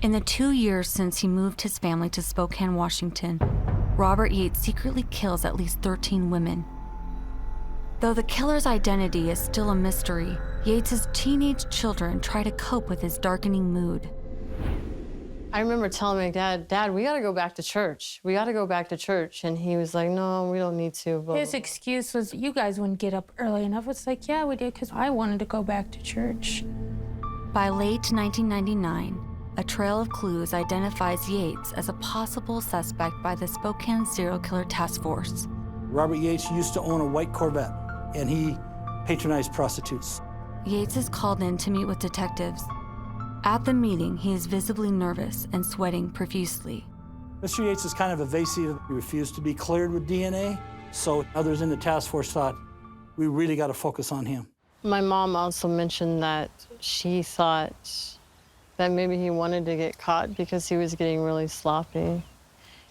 In the 2 years since he moved his family to Spokane, Washington, Robert Yates secretly kills at least 13 women. Though the killer's identity is still a mystery, Yates' teenage children try to cope with his darkening mood. I remember telling my dad, Dad, we gotta go back to church. We gotta go back to church. And he was like, no, we don't need to. His excuse was, you guys wouldn't get up early enough. It's like, yeah, we did, because I wanted to go back to church. By late 1999, a trail of clues identifies Yates as a possible suspect by the Spokane Serial Killer Task Force. Robert Yates used to own a white Corvette, and he patronized prostitutes. Yates is called in to meet with detectives. At the meeting, he is visibly nervous and sweating profusely. Mr. Yates is kind of evasive. He refused to be cleared with DNA, so others in the task force thought, we really got to focus on him. My mom also mentioned that she thought that maybe he wanted to get caught because he was getting really sloppy.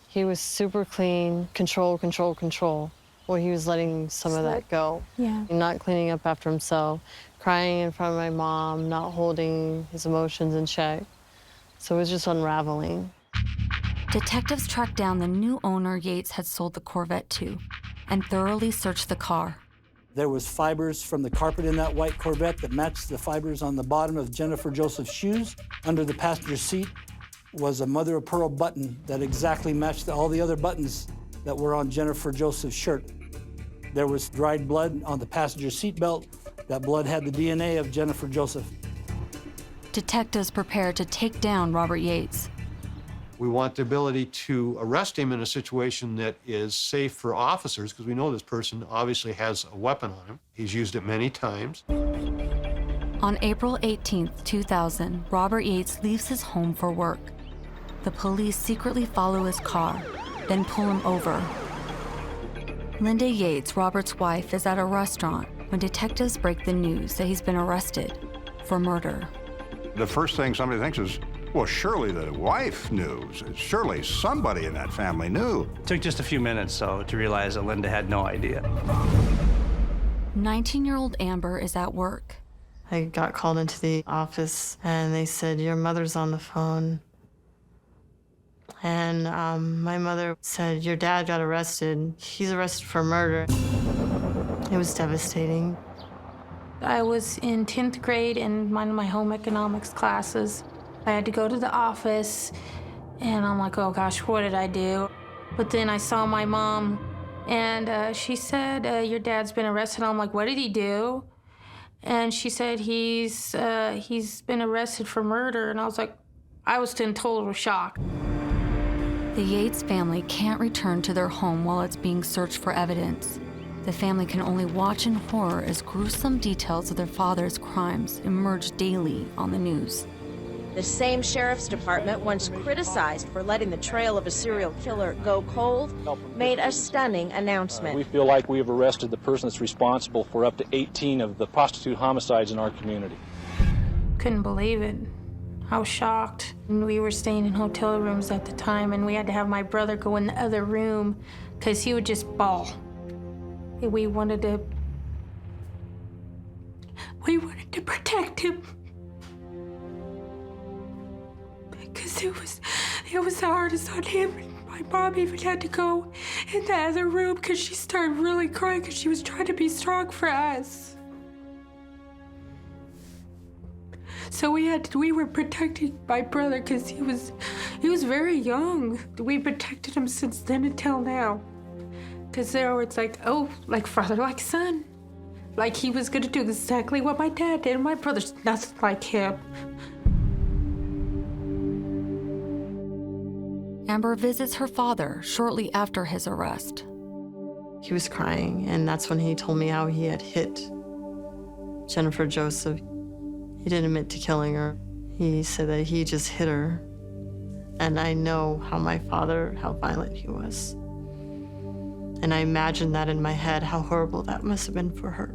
He was super clean, control, control, control. Well, he was letting some of that go. Yeah. Not cleaning up after himself, crying in front of my mom, not holding his emotions in check. So it was just unraveling. Detectives tracked down the new owner Yates had sold the Corvette to and thoroughly searched the car. There was fibers from the carpet in that white Corvette that matched the fibers on the bottom of Jennifer Joseph's shoes. Under the passenger seat was a mother-of-pearl button that exactly matched all the other buttons that were on Jennifer Joseph's shirt. There was dried blood on the passenger seat belt. That blood had the DNA of Jennifer Joseph. Detectives prepared to take down Robert Yates. We want the ability to arrest him in a situation that is safe for officers, because we know this person obviously has a weapon on him. He's used it many times. On April 18, 2000, Robert Yates leaves his home for work. The police secretly follow his car, then pull him over. Linda Yates, Robert's wife, is at a restaurant when detectives break the news that he's been arrested for murder. The first thing somebody thinks is, well, surely the wife knew. Surely somebody in that family knew. It took just a few minutes, though, to realize that Linda had no idea. 19-year-old Amber is at work. I got called into the office, and they said, your mother's on the phone. And my mother said, your dad got arrested. He's arrested for murder. It was devastating. I was in 10th grade in one of my home economics classes. I had to go to the office, and I'm like, oh gosh, what did I do? But then I saw my mom, and she said, your dad's been arrested. I'm like, what did he do? And she said, he's been arrested for murder. And I was like, I was in total shock. The Yates family can't return to their home while it's being searched for evidence. The family can only watch in horror as gruesome details of their father's crimes emerge daily on the news. The same sheriff's department, once criticized for letting the trail of a serial killer go cold, made a stunning announcement. We feel like we have arrested the person that's responsible for up to 18 of the prostitute homicides in our community. Couldn't believe it. I was shocked. We were staying in hotel rooms at the time, and we had to have my brother go in the other room because he would just bawl. We wanted to protect him. Because it was the hardest on him. My mom even had to go in the other room because she started really crying because she was trying to be strong for us. So we were protecting my brother because he was very young. We protected him since then until now. Because there it's like, oh, like father, like son. Like he was gonna do exactly what my dad did. My brother's nothing like him. Amber visits her father shortly after his arrest. He was crying, and that's when he told me how he had hit Jennifer Joseph. He didn't admit to killing her. He said that he just hit her. And I know how violent he was. And I imagined that in my head, how horrible that must have been for her.